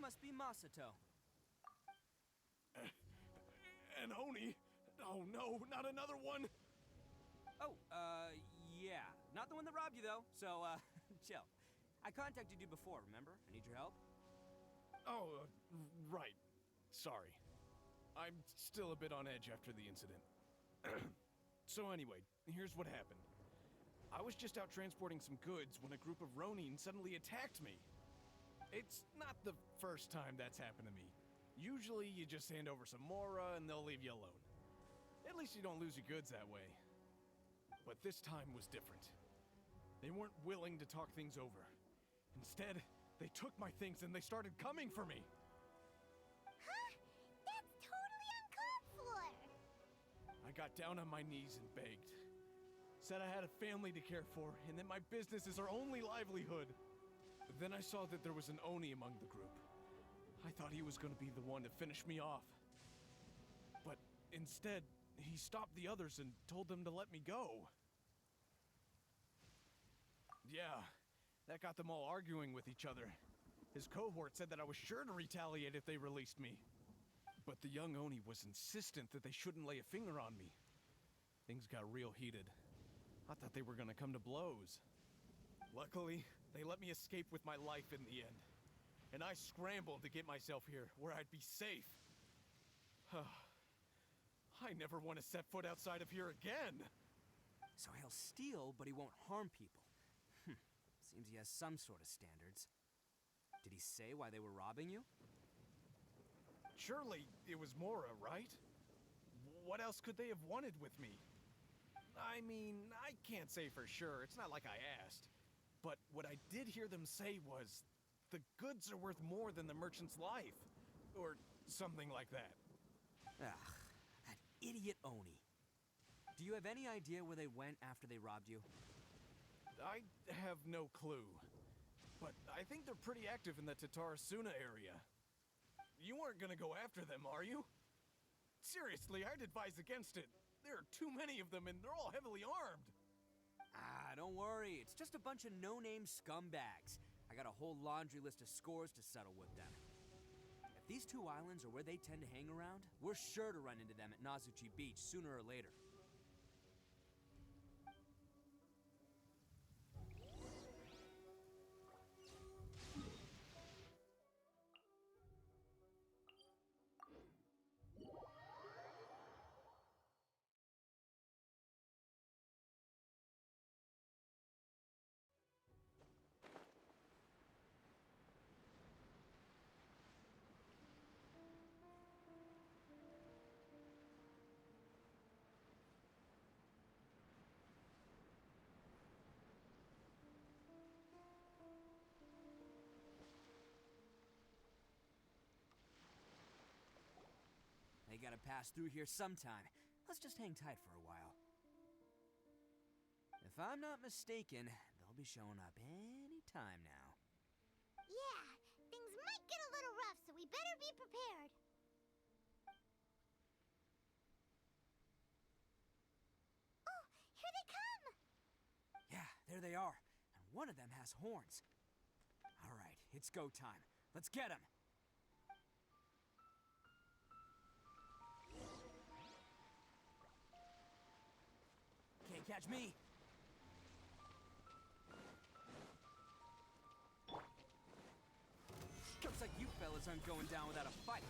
must be Masato. An Oni? Oh no, not another one! Oh, yeah. Not the one that robbed you, though, so, chill. I contacted you before, remember? I need your help. Oh, right. Sorry. I'm still a bit on edge after the incident. So anyway, here's what happened. I was just out transporting some goods when a group of Ronin suddenly attacked me. It's not the first time that's happened to me. Usually you just hand over some Mora and they'll leave you alone. At least you don't lose your goods that way. But this time was different. They weren't willing to talk things over. Instead, they took my things and they started coming for me. Huh? That's totally uncalled for! I got down on my knees and begged. Said I had a family to care for and that my business is our only livelihood. Then I saw that there was an Oni among the group. I thought he was going to be the one to finish me off. But instead, he stopped the others and told them to let me go. Yeah, that got them all arguing with each other. His cohort said that I was sure to retaliate if they released me. But the young Oni was insistent that they shouldn't lay a finger on me. Things got real heated. I thought they were gonna come to blows. Luckily, they let me escape with my life in the end. And I scrambled to get myself here, where I'd be safe. I never want to set foot outside of here again! So he'll steal, but he won't harm people. Seems he has some sort of standards. Did he say why they were robbing you? Surely it was Mora, right? What else could they have wanted with me? I mean, I can't say for sure, it's not like I asked. But what I did hear them say was, the goods are worth more than the merchant's life. Or something like that. Ugh, that idiot Oni. Do you have any idea where they went after they robbed you? I have no clue. But I think they're pretty active in the Tatarasuna area. You aren't gonna go after them, are you? Seriously, I'd advise against it. There are too many of them and they're all heavily armed. Ah, don't worry. It's just a bunch of no-name scumbags. I got a whole laundry list of scores to settle with them. If these two islands are where they tend to hang around, we're sure to run into them at Nazuchi Beach sooner or later. They gotta pass through here sometime. Let's just hang tight for a while. If I'm not mistaken, they'll be showing up any time now. Yeah, things might get a little rough, so we better be prepared. Oh, here they come! Yeah, there they are. And one of them has horns. All right, it's go time. Let's get him! Can't catch me! Looks like you fellas aren't going down without a fight.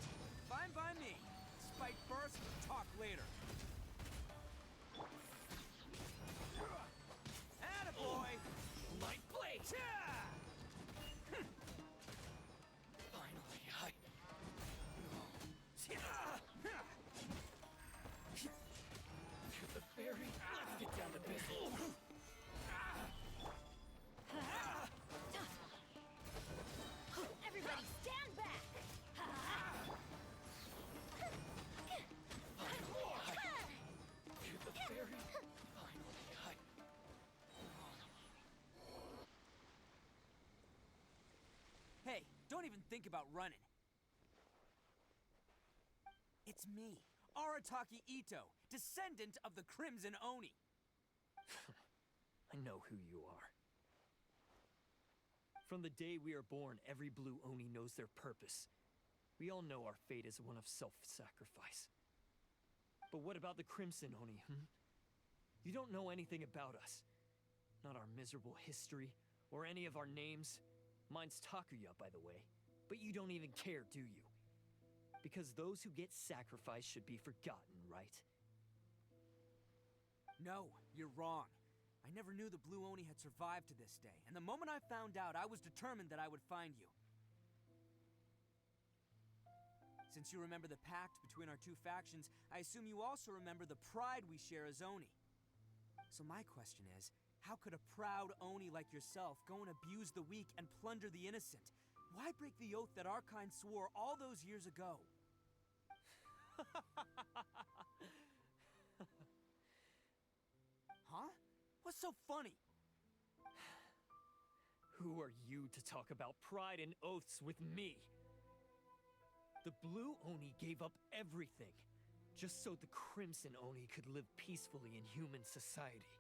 Fine by me. Fight first, talk later. Attaboy! Light blade! Finally, the ferry. Let's get down to business. Everybody stand back! To the ferry. Finally, Hey, don't even think about running. It's me, Arataki Itto, descendant of the Crimson Oni. I know who you are. From the day we are born, every blue Oni knows their purpose. We all know our fate is one of self-sacrifice. But what about the Crimson Oni, You don't know anything about us. Not our miserable history, or any of our names. Mine's Takuya, by the way. But you don't even care, do you? Because those who get sacrificed should be forgotten, right? No, you're wrong. I never knew the Blue Oni had survived to this day, and the moment I found out, I was determined that I would find you. Since you remember the pact between our two factions, I assume you also remember the pride we share as Oni. So my question is, how could a proud Oni like yourself go and abuse the weak and plunder the innocent? Why break the oath that our kind swore all those years ago? Huh? What's so funny? Who are you to talk about pride and oaths with me? The Blue Oni gave up everything, just so the Crimson Oni could live peacefully in human society.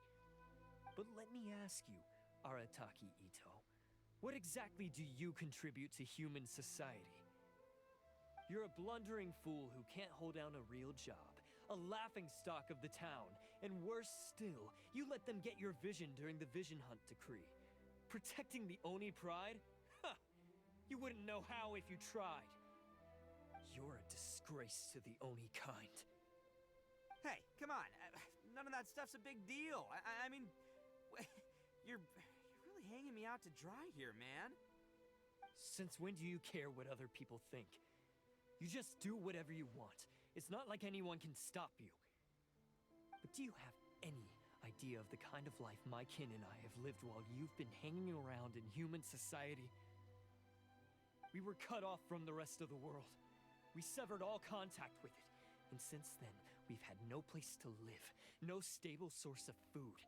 But let me ask you, Arataki Itto, what exactly do you contribute to human society? You're a blundering fool who can't hold down a real job, a laughingstock of the town, and worse still, you let them get your vision during the Vision Hunt decree. Protecting the Oni pride? Ha! You wouldn't know how if you tried. You're a disgrace to the Oni kind. Hey, come on. None of that stuff's a big deal. I mean, you're really hanging me out to dry here, man. Since when do you care what other people think? You just do whatever you want. It's not like anyone can stop you. But do you have any idea of the kind of life my kin and I have lived while you've been hanging around in human society? We were cut off from the rest of the world. We severed all contact with it. And since then, we've had no place to live, no stable source of food,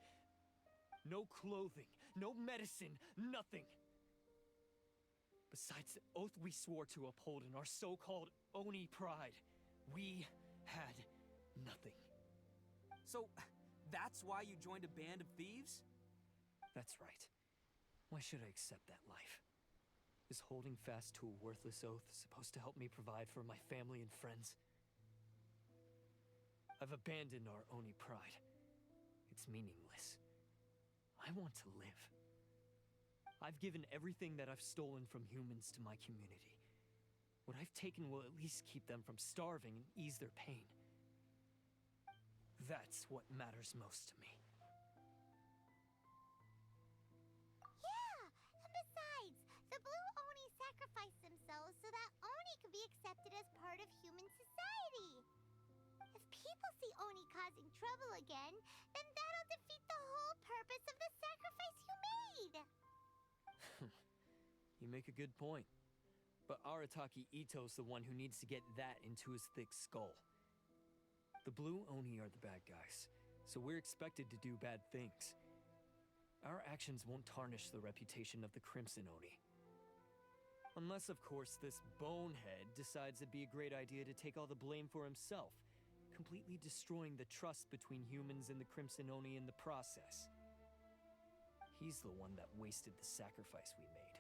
no clothing, no medicine, nothing. Besides the oath we swore to uphold in our so-called Oni pride, we had nothing. So, that's why you joined a band of thieves? That's right. Why should I accept that life? Is holding fast to a worthless oath supposed to help me provide for my family and friends? I've abandoned our Oni pride. It's meaningless. I want to live. I've given everything that I've stolen from humans to my community. What I've taken will at least keep them from starving and ease their pain. That's what matters most to me. Yeah, and besides, the Blue Oni sacrificed themselves so that Oni could be accepted as part of human society. If people see Oni causing trouble again, then that'll defeat the whole purpose of the sacrifice you made. You make a good point. But Arataki Itto's the one who needs to get that into his thick skull. The Blue Oni are the bad guys, so we're expected to do bad things. Our actions won't tarnish the reputation of the Crimson Oni. Unless, of course, this bonehead decides it'd be a great idea to take all the blame for himself, completely destroying the trust between humans and the Crimson Oni in the process. He's the one that wasted the sacrifice we made.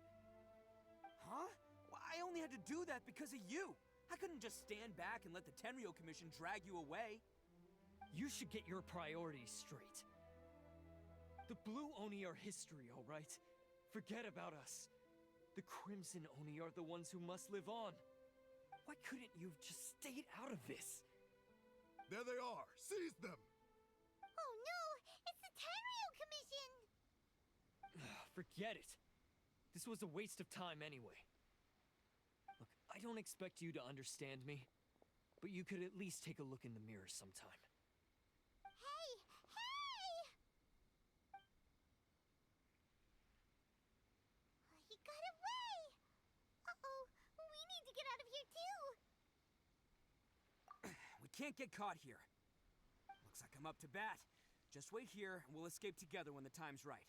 Huh? Well, I only had to do that because of you. I couldn't just stand back and let the Tenryo Commission drag you away. You should get your priorities straight. The Blue Oni are history, all right? Forget about us. The Crimson Oni are the ones who must live on. Why couldn't you have just stayed out of this? There they are! Seize them! Oh no, it's the Tenryo Commission! Forget it. This was a waste of time anyway. Look, I don't expect you to understand me, but you could at least take a look in the mirror sometime. Hey! Hey! He got away! Uh-oh, we need to get out of here too! We can't get caught here. Looks like I'm up to bat. Just wait here, and we'll escape together when the time's right.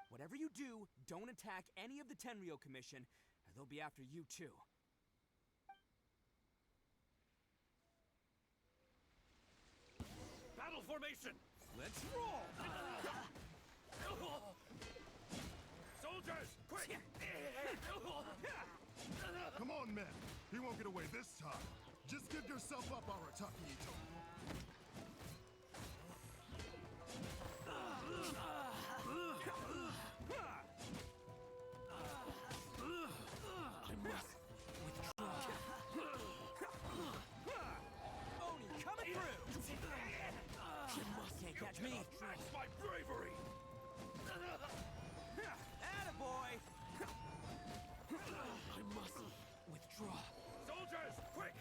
Whatever you do, don't attack any of the Tenryo Commission, or they'll be after you too. Battle formation! Let's roll! Soldiers, quick! one man. He won't get away this time. Just give yourself up, Arataki Itto. Oni coming through! Can't catch me! Match my bravery! Attaboy! I must withdraw. Soldiers, quick!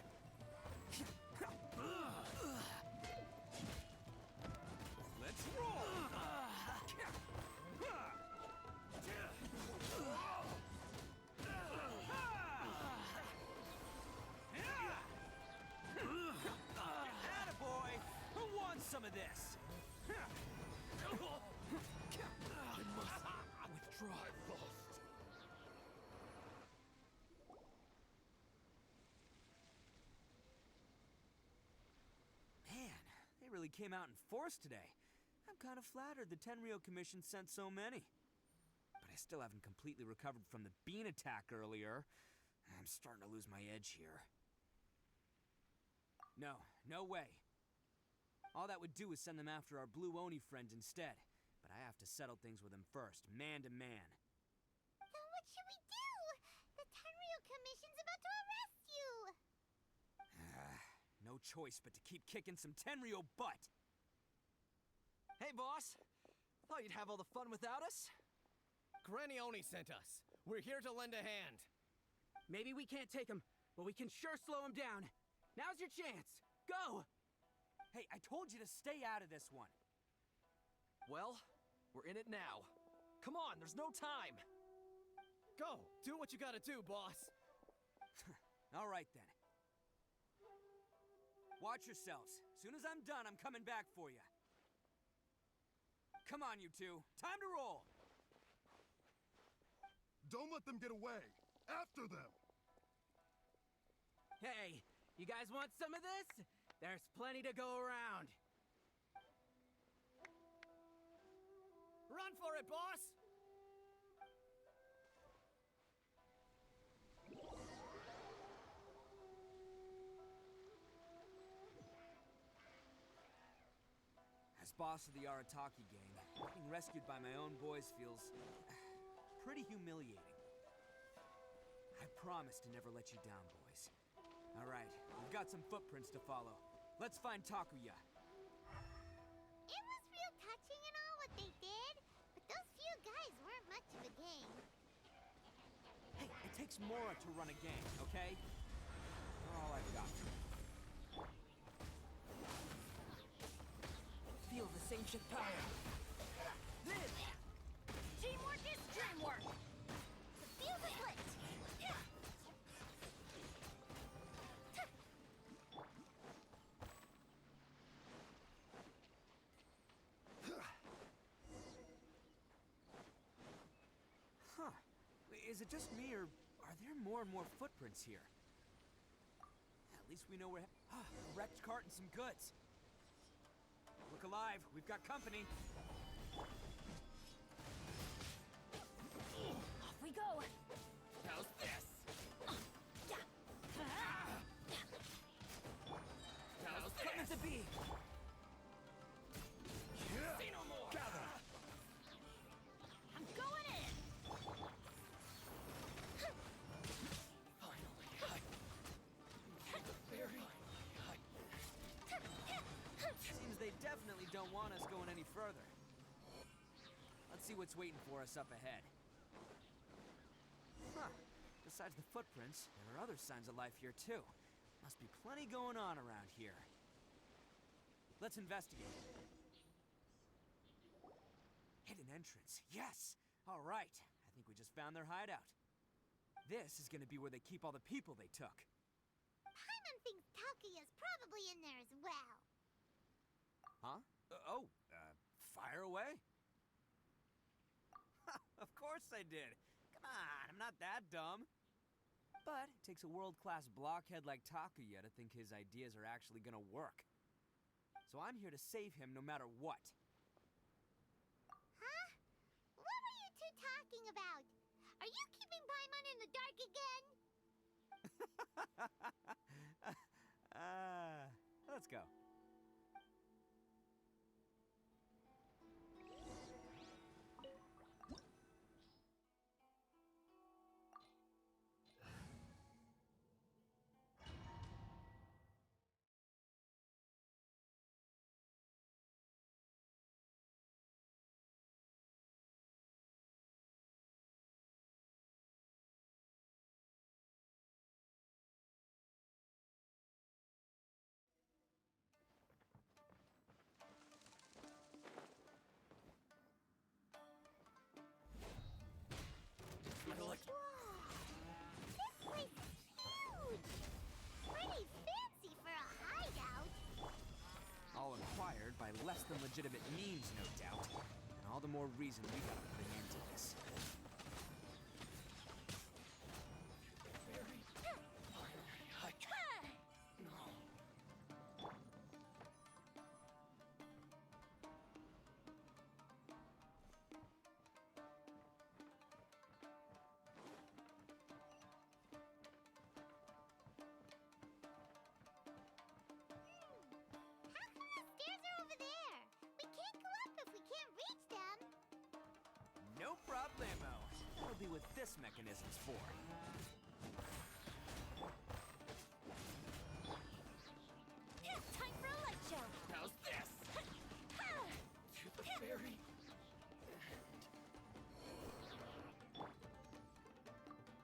Let's roll! Attaboy! Who wants some of this? I must withdraw. Man, they really came out in force today. I'm kind of flattered the Tenryo Commission sent so many. But I still haven't completely recovered from the bean attack earlier. I'm starting to lose my edge here. No way. All that would do is send them after our Blue Oni friend instead. But I have to settle things with him first, man to man. Then what should we do? The Tenryo Commission's about to arrest you! No choice but to keep kicking some Tenryo butt. Hey, boss. Thought you'd have all the fun without us? Granny Oni sent us. We're here to lend a hand. Maybe we can't take him, but we can sure slow him down. Now's your chance. Go! Hey, I told you to stay out of this one. Well, we're in it now. Come on, there's no time. Go! Do what you gotta do, boss! All right, then. Watch yourselves. Soon as I'm done, I'm coming back for you. Come on, you two. Time to roll! Don't let them get away. After them. Hey, you guys want some of this? There's plenty to go around. Run for it, boss! As boss of the Arataki gang, being rescued by my own boys feels pretty humiliating. I promise to never let you down, boys. All right, we've got some footprints to follow. Let's find Takuya. It was real touching and all what they did, but those few guys weren't much of a gang. Hey, it takes Mora to run a gang, okay? They're all I've got. Feel this ancient power. This! Teamwork is dreamwork! The fuse is lit! Huh. Is it just me, or are there more and more footprints here? At least we know we're... a wrecked cart and some goods. Look alive, we've got company. Off we go! How's this? How's Coming to be! Say no more! Gather. I'm going in! Finally, very Seems they definitely don't want us going any further. Let's see what's waiting for us up ahead. Huh. Besides the footprints, there are other signs of life here too. Must be plenty going on around here. Let's investigate. Hidden entrance. Yes! All right. I think we just found their hideout. This is gonna be where they keep all the people they took. Paimon thinks Takuya's probably in there as well. Huh? Fire away? Of course I did. Come on, I'm not that dumb. But it takes a world-class blockhead like Takuya to think his ideas are actually gonna work. So I'm here to save him no matter what. Huh? What were you two talking about? Are you keeping Paimon in the dark again? Let's go. This place is huge! Pretty fancy for a hideout. All acquired by less than legitimate means, no doubt. And all the more reason we gotta put an end to this. How come the stairs are over there? We can't go up if we can't reach them. No problemo. That'll be what this mechanism's for. Time for a light show. How's this? To the very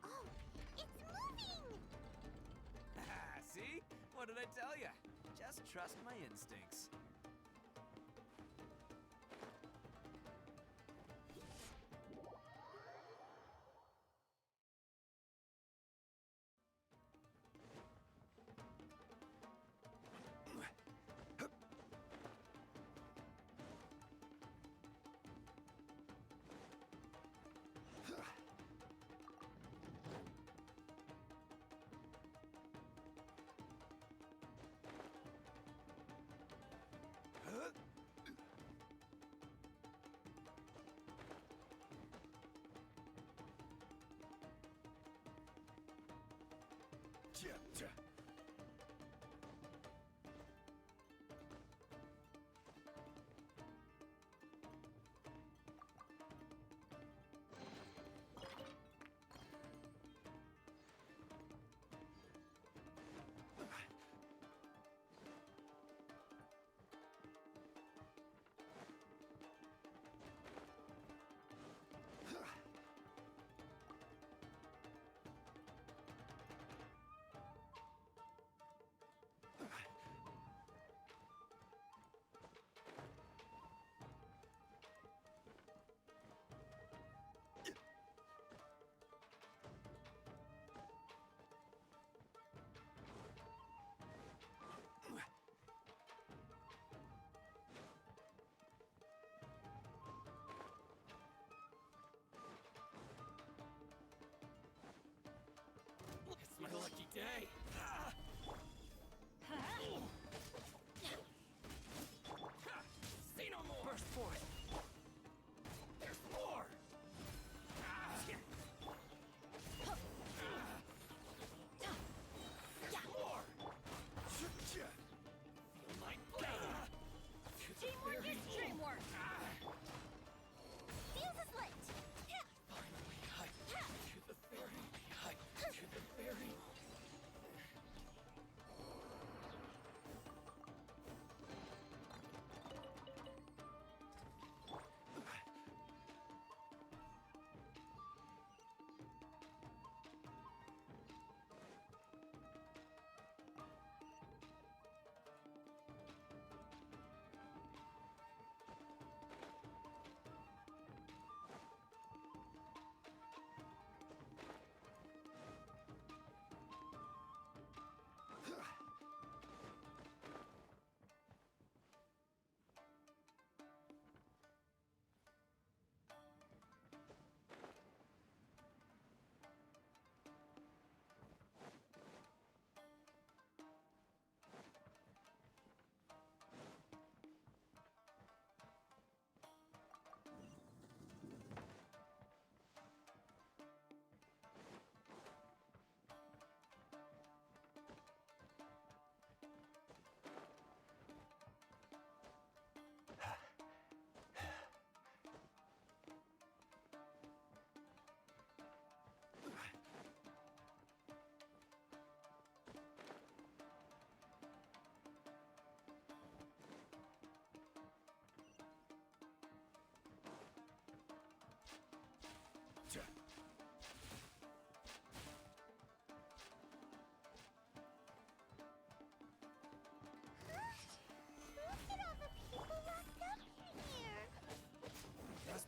Oh, it's moving! See? What did I tell ya? Just trust my instincts. It's my lucky day. See no more. Burst forth. There's more. There's more. Feel my blade. Teamwork is dreamwork. Fuse is lit. Finally, to the very, to the very.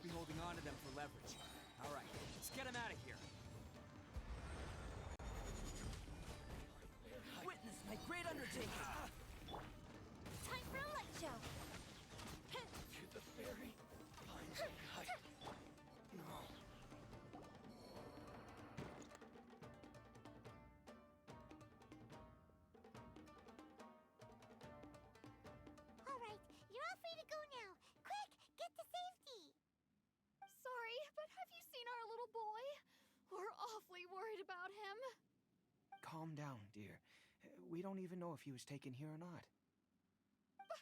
be holding on to them for leverage. All right, let's get them out of here. Witness my great undertaking! Time for a light show. To the very final height. No. All right, you're all free to go now. Quick, get to safety. Sorry, but have you seen our little boy? We're awfully worried about him. Calm down, dear. We don't even know if he was taken here or not. But...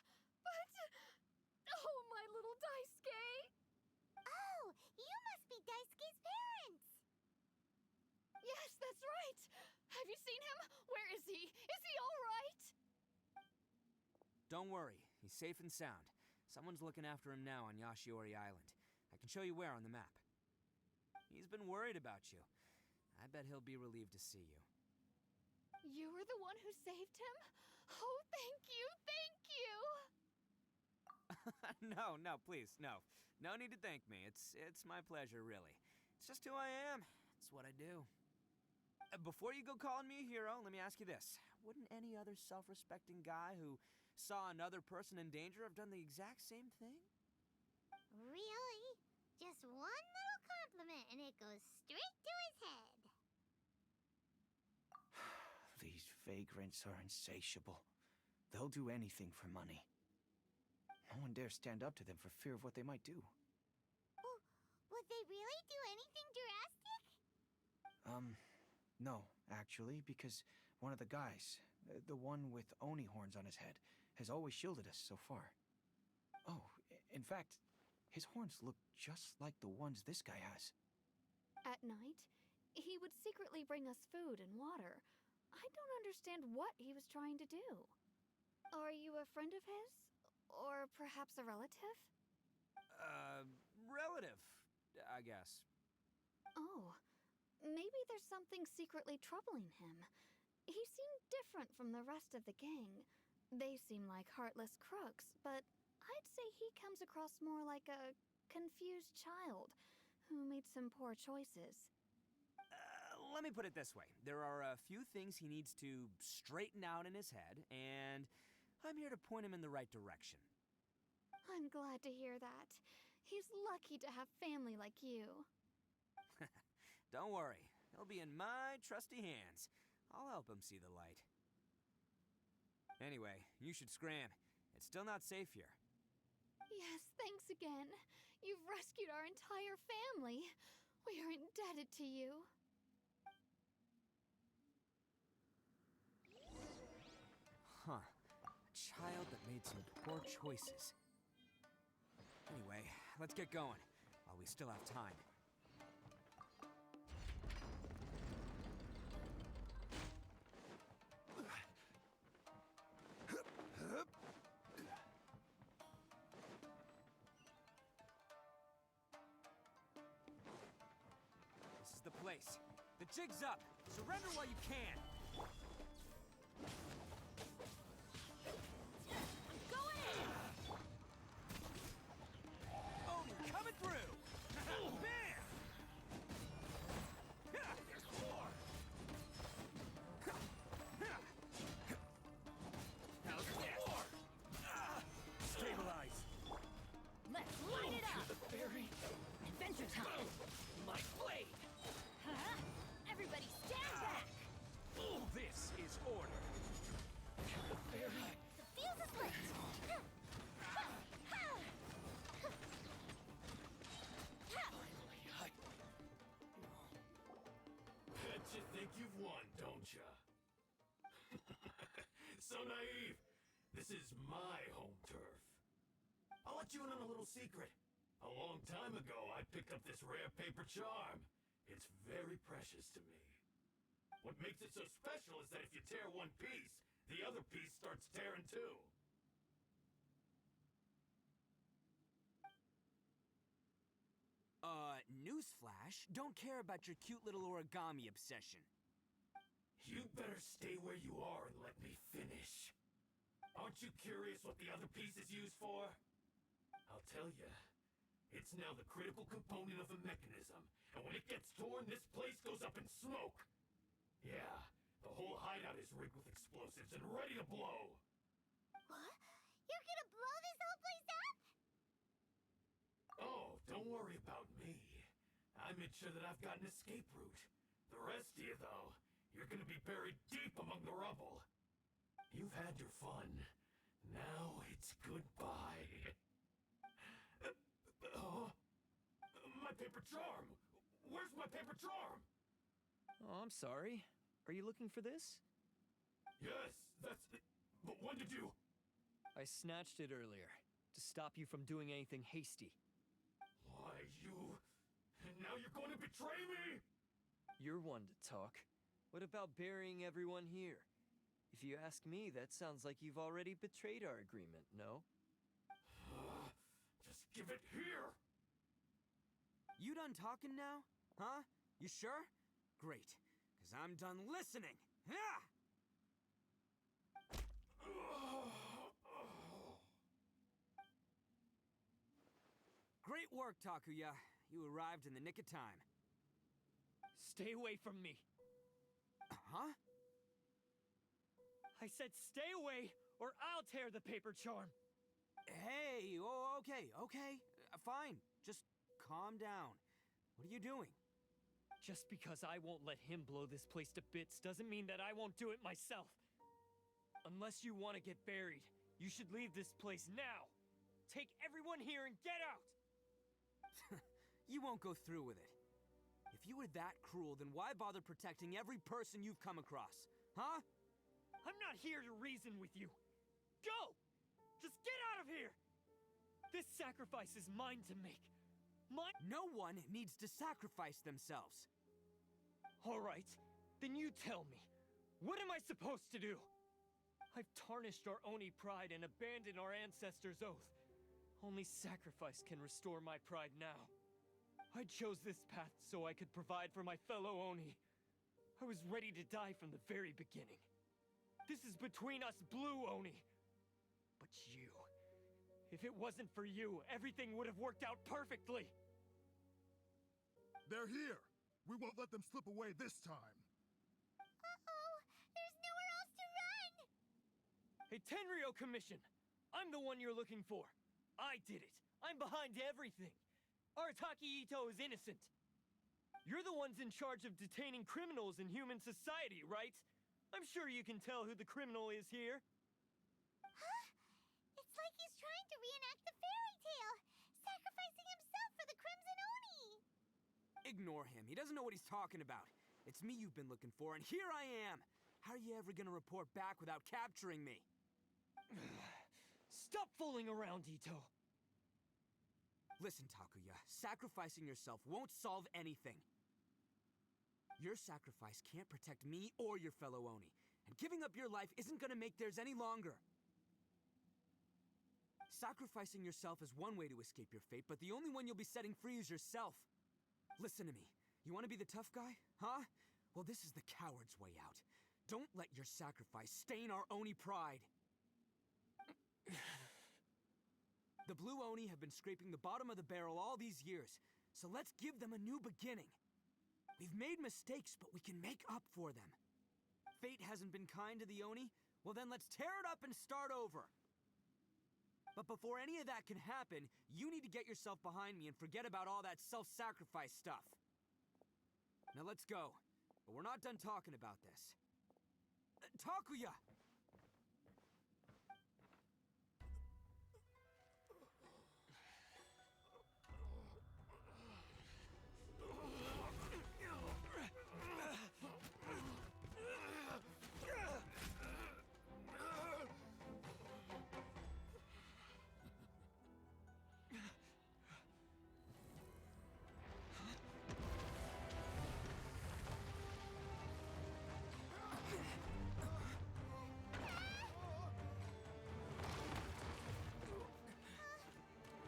Oh, my little Daisuke! Oh, you must be Daisuke's parents. Yes, that's right. Have you seen him? Where is he? Is he all right? Don't worry, he's safe and sound. Someone's looking after him now on Yashiori Island. I can show you where on the map. He's been worried about you. I bet he'll be relieved to see you. You were the one who saved him? Oh, thank you, thank you! No, please, no. No need to thank me. It's my pleasure, really. It's just who I am. It's what I do. Before you go calling me a hero, let me ask you this. Wouldn't any other self-respecting guy who saw another person in danger have done the exact same thing? Really? Just one little compliment and it goes straight to his head. These vagrants are insatiable. They'll do anything for money. No one dares stand up to them for fear of what they might do. Oh, would they really do anything drastic? No, actually, because one of the guys, the one with Oni horns on his head, has always shielded us so far. Oh, in fact, his horns look just like the ones this guy has. At night, he would secretly bring us food and water. I don't understand what he was trying to do. Are you a friend of his? Or perhaps a relative? Relative, I guess. Oh, maybe there's something secretly troubling him. He seemed different from the rest of the gang. They seem like heartless crooks, but I'd say he comes across more like a confused child who made some poor choices. Let me put it this way. There are a few things he needs to straighten out in his head, and I'm here to point him in the right direction. I'm glad to hear that. He's lucky to have family like you. Don't worry. He'll be in my trusty hands. I'll help him see the light. Anyway, you should scram. It's still not safe here. Yes, thanks again. You've rescued our entire family. We are indebted to you. Huh. A child that made some poor choices. Anyway, let's get going, while we still have time. This is the place. The jig's up. Surrender while you can. Adventure time! My blade! Huh? Everybody stand back! This is order. The very... The fuse is lit! Finally, Bet you think you've won, don't ya? So naive. This is my home turf. I'll let you in on a little secret. A long time ago, I picked up this rare paper charm. It's very precious to me. What makes it so special is that if you tear one piece, the other piece starts tearing too. Newsflash, don't care about your cute little origami obsession. You better stay where you are and let me finish. Aren't you curious what the other piece is used for? I'll tell you. It's now the critical component of the mechanism, and when it gets torn, this place goes up in smoke. Yeah, the whole hideout is rigged with explosives and ready to blow. What? You're gonna blow this whole place up? Oh, don't worry about me. I made sure that I've got an escape route. The rest of you, though, you're gonna be buried deep among the rubble. You've had your fun. Now it's goodbye. My paper charm! Where's my paper charm? Oh, I'm sorry. Are you looking for this? Yes, that's it. But when did you... I snatched it earlier, to stop you from doing anything hasty. Why, you... And now you're going to betray me? You're one to talk. What about burying everyone here? If you ask me, that sounds like you've already betrayed our agreement, no? Just give it here! You done talking now? Huh? You sure? Great, because I'm done listening. Ah! Great work, Takuya. You arrived in the nick of time. Stay away from me. Huh? I said stay away, or I'll tear the paper charm. Hey, oh, okay. Fine. Just calm down. What are you doing? Just because I won't let him blow this place to bits doesn't mean that I won't do it myself. Unless you want to get buried, you should leave this place now. Take everyone here and get out! You won't go through with it. If you were that cruel, then why bother protecting every person you've come across? Huh? I'm not here to reason with you. Go! Just get out of here! This sacrifice is mine to make. Mine— No one needs to sacrifice themselves. All right, then you tell me. What am I supposed to do? I've tarnished our Oni pride and abandoned our ancestors' oath. Only sacrifice can restore my pride now. I chose this path so I could provide for my fellow Oni. I was ready to die from the very beginning. This is between us Blue Oni. But you... If it wasn't for you, everything would have worked out perfectly! They're here! We won't let them slip away this time! Uh-oh! There's nowhere else to run! Hey, Tenryo Commission! I'm the one you're looking for. I did it. I'm behind everything. Arataki Itto is innocent. You're the ones in charge of detaining criminals in human society, right? I'm sure you can tell who the criminal is here. Huh? It's like he's trying to reenact the fairy tale, sacrificing himself for the Crimson Oni! Ignore him. He doesn't know what he's talking about. It's me you've been looking for, and here I am! How are you ever gonna report back without capturing me? Stop fooling around, Itto! Listen, Takuya, sacrificing yourself won't solve anything. Your sacrifice can't protect me or your fellow Oni, and giving up your life isn't gonna make theirs any longer. Sacrificing yourself is one way to escape your fate, but the only one you'll be setting free is yourself. Listen to me. You want to be the tough guy? Huh? Well, this is the coward's way out. Don't let your sacrifice stain our Oni pride. The Blue Oni have been scraping the bottom of the barrel all these years, so let's give them a new beginning. We've made mistakes, but we can make up for them. Fate hasn't been kind to the Oni? Well then let's tear it up and start over. But before any of that can happen, you need to get yourself behind me and forget about all that self-sacrifice stuff. Now let's go. But we're not done talking about this. Takuya!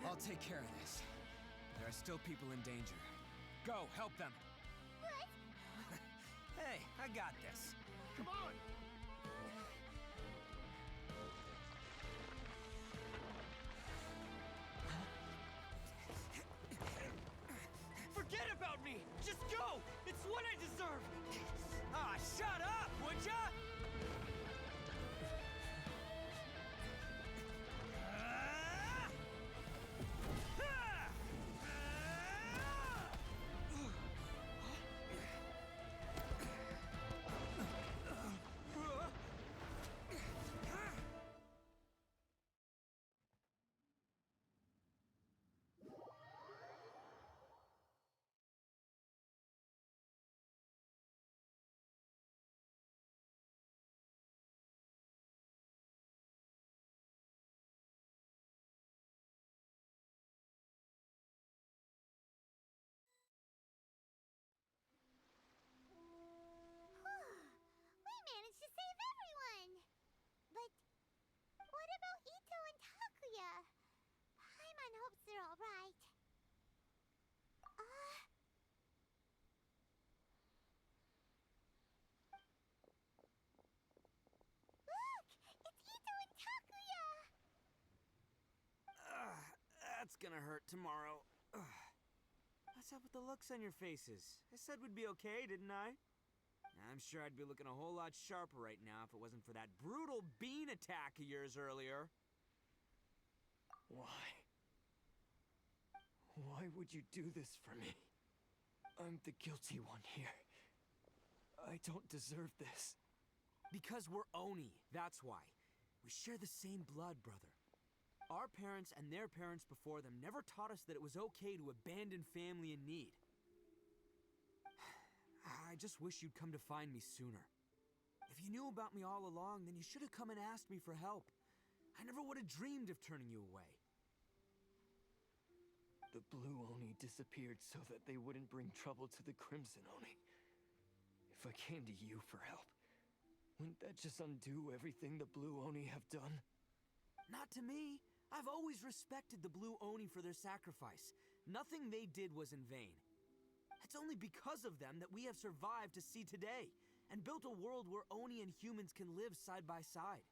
I'll take care of this. There are still people in danger. Go, help them. What? Hey, I got this. Come on! Shut up, would ya? We managed to save everyone! But what about Itto and Takuya? Paimon hopes they're alright. Look! It's Itto and Takuya! That's gonna hurt tomorrow. What's up with the looks on your faces? I said we'd be okay, didn't I? I'm sure I'd be looking a whole lot sharper right now if it wasn't for that brutal bean attack of yours earlier. Why? Why would you do this for me? I'm the guilty one here. I don't deserve this. Because we're Oni, that's why. We share the same blood, brother. Our parents and their parents before them never taught us that it was okay to abandon family in need. I just wish you'd come to find me sooner. If you knew about me all along, then you should have come and asked me for help. I never would have dreamed of turning you away. The Blue Oni disappeared so that they wouldn't bring trouble to the Crimson Oni. If I came to you for help, wouldn't that just undo everything the Blue Oni have done? Not to me. I've always respected the Blue Oni for their sacrifice. Nothing they did was in vain. It's only because of them that we have survived to see today, and built a world where Oni and humans can live side by side.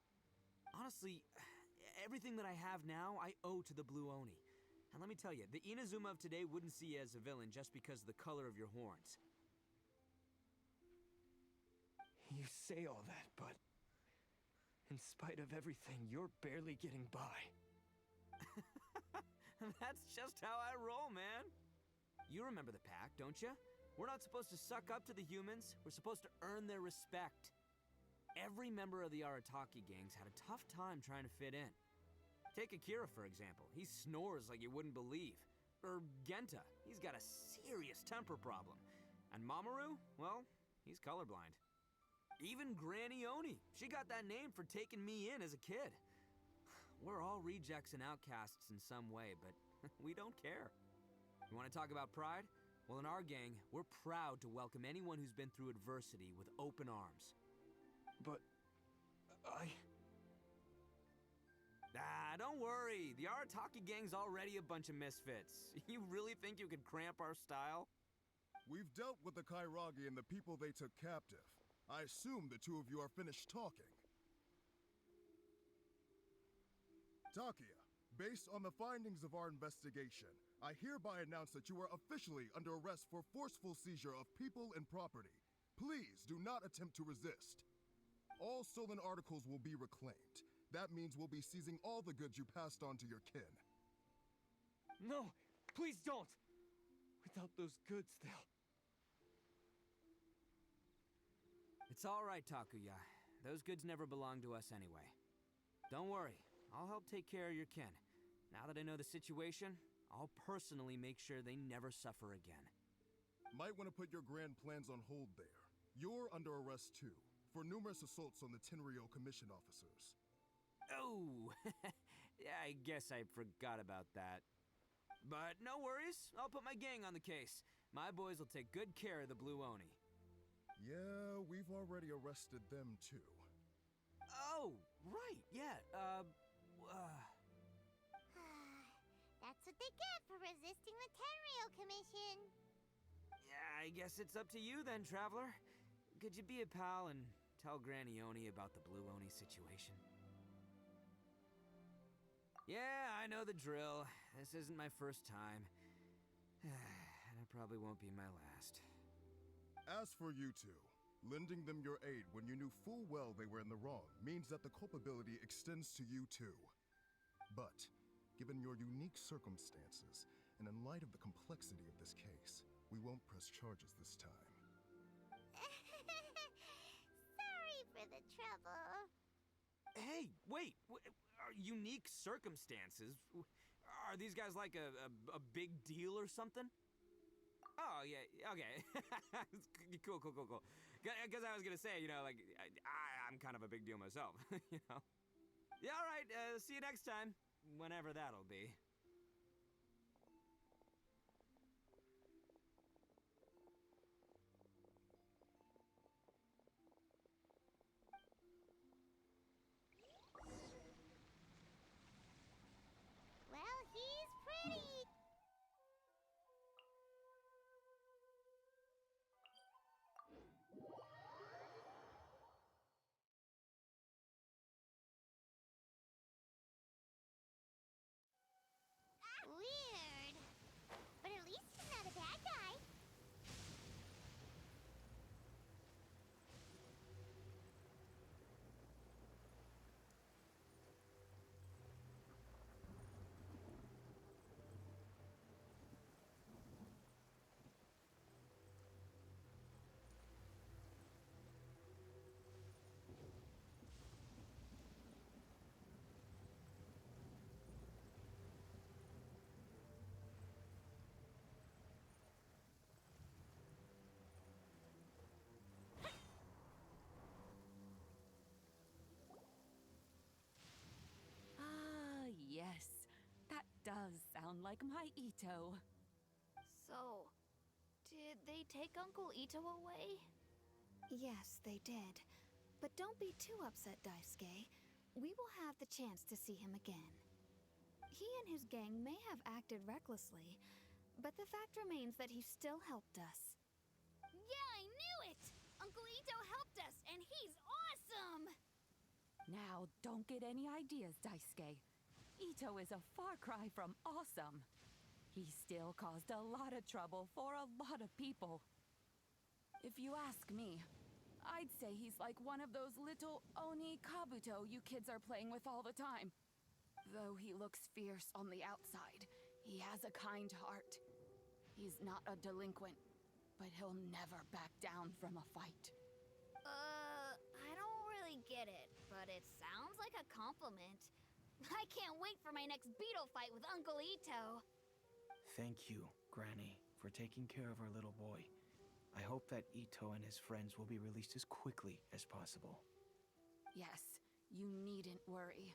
Honestly, everything that I have now, I owe to the Blue Oni. And let me tell you, the Inazuma of today wouldn't see you as a villain just because of the color of your horns. You say all that, but in spite of everything, you're barely getting by. That's just how I roll, man. You remember the pact, don't you? We're not supposed to suck up to the humans. We're supposed to earn their respect. Every member of the Arataki gangs had a tough time trying to fit in. Take Akira, for example. He snores like you wouldn't believe. Or Genta. He's got a serious temper problem. And Mamoru? Well, he's colorblind. Even Granny Oni. She got that name for taking me in as a kid. We're all rejects and outcasts in some way, but we don't care. You want to talk about pride? Well, in our gang, we're proud to welcome anyone who's been through adversity with open arms. But don't worry. The Arataki gang's already a bunch of misfits. You really think you could cramp our style? We've dealt with the Kairagi and the people they took captive. I assume the two of you are finished talking. Takuya, based on the findings of our investigation, I hereby announce that you are officially under arrest for forceful seizure of people and property. Please do not attempt to resist. All stolen articles will be reclaimed. That means we'll be seizing all the goods you passed on to your kin. no, please don't! Without those goods, they'll... It's all right, Takuya. Those goods never belonged to us anyway. Don't worry. I'll help take care of your kin. Now that I know the situation, I'll personally make sure they never suffer again. Might want to put your grand plans on hold there. You're under arrest too, for numerous assaults on the Tenryou commission officers. Oh, yeah, I guess I forgot about that. But no worries, I'll put my gang on the case. My boys will take good care of the Blue Oni. Yeah, we've already arrested them too. Oh, right, yeah, That's what they get for resisting the Tenryou Commission. Yeah, I guess it's up to you then, Traveler. Could you be a pal and tell Granny Oni about the Blue Oni situation? Yeah, I know the drill. This isn't my first time. And it probably won't be my last. As for you two, Lending them your aid when you knew full well they were in the wrong means that the culpability extends to you too. But, given your unique circumstances, and in light of the complexity of this case, we won't press charges this time. Sorry for the trouble. Hey, wait! Unique circumstances? Are these guys like a big deal or something? Oh, yeah, okay. Cool. Because I was gonna say, like, I'm kind of a big deal myself, you know? Yeah, alright, see you next time. Whenever that'll be. Well, he's pretty. Weird. But at least he's not a bad guy. Yes, that does sound like my Itto. So, did they take Uncle Itto away? Yes, they did. But don't be too upset, Daisuke. We will have the chance to see him again. He and his gang may have acted recklessly, but the fact remains that he still helped us. Yeah, I knew it! Uncle Itto helped us, and he's awesome! Now, don't get any ideas, Daisuke. Itto is a far cry from awesome. He still caused a lot of trouble for a lot of people. If you ask me, I'd say he's like one of those little Oni Kabuto you kids are playing with all the time. Though he looks fierce on the outside, he has a kind heart. He's not a delinquent, but he'll never back down from a fight. I don't really get it, but it sounds like a compliment. I can't wait for my next beetle fight with Uncle Itto. Thank you, Granny, for taking care of our little boy. I hope that Itto and his friends will be released as quickly as possible. Yes, you needn't worry.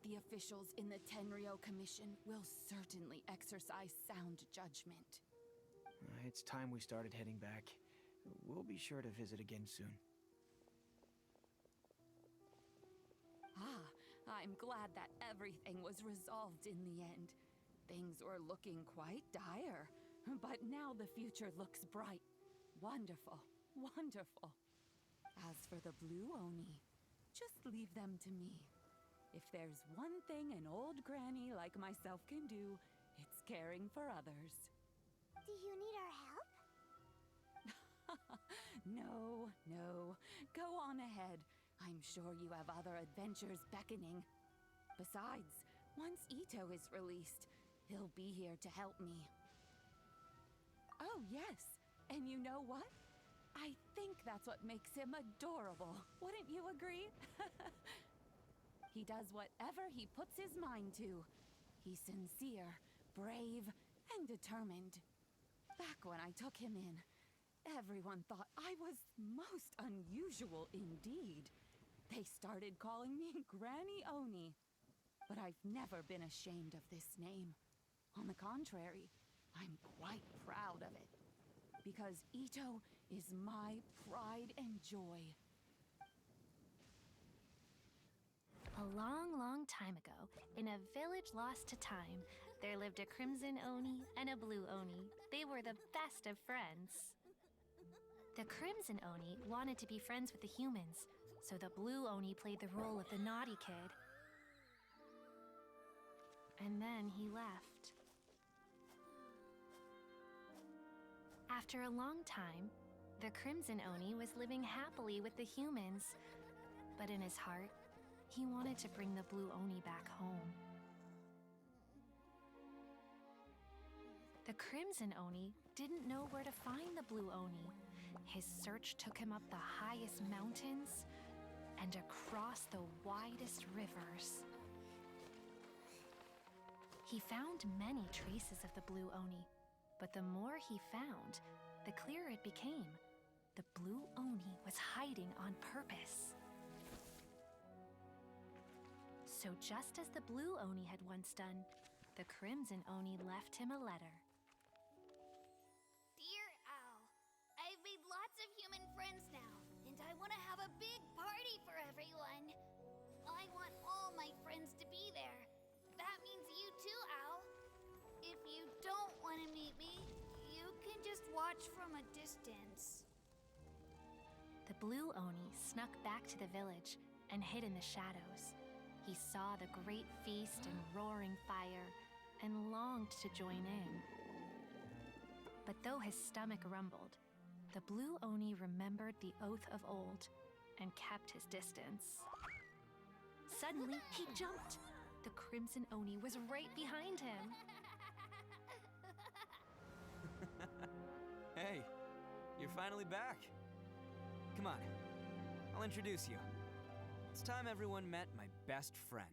The officials in the Tenryo Commission will certainly exercise sound judgment. It's time we started heading back. We'll be sure to visit again soon. I'm glad that everything was resolved in the end. Things were looking quite dire, but now the future looks bright. Wonderful, wonderful. As for the Blue Oni, just leave them to me. If there's one thing an old granny like myself can do, it's caring for others. Do you need our help? No. Go on ahead. I'm sure you have other adventures beckoning. Besides, once Itto is released, he'll be here to help me. Oh, yes. And you know what? I think that's what makes him adorable. Wouldn't you agree? He does whatever he puts his mind to. He's sincere, brave, and determined. Back when I took him in, everyone thought I was most unusual indeed. They started calling me Granny Oni. But I've never been ashamed of this name. On the contrary, I'm quite proud of it. Because Itto is my pride and joy. A long time ago, in a village lost to time, there lived a Crimson Oni and a Blue Oni. They were the best of friends. The Crimson Oni wanted to be friends with the humans, so the Blue Oni played the role of the naughty kid. And then he left. After a long time, The Crimson Oni was living happily with the humans, but in his heart, he wanted to bring the Blue Oni back home. The Crimson Oni didn't know where to find the Blue Oni. His search took him up the highest mountains and across the widest rivers. He found many traces of the Blue Oni, but the more he found, the clearer it became. The Blue Oni was hiding on purpose. So just as the Blue Oni had once done, the Crimson Oni left him a letter. Dear Owl, I've made lots of human friends now, and I want to have a big party for everyone. I want all my friends to be there. That means you too, Owl. If you don't want to meet me, you can just watch from a distance. The Blue Oni snuck back to the village and hid in the shadows. He saw the great feast and roaring fire and longed to join in. But though his stomach rumbled, the Blue Oni remembered the oath of old and kept his distance. Suddenly, he jumped. The Crimson Oni was right behind him. Hey, you're finally back. Come on, I'll introduce you. It's time everyone met my best friend.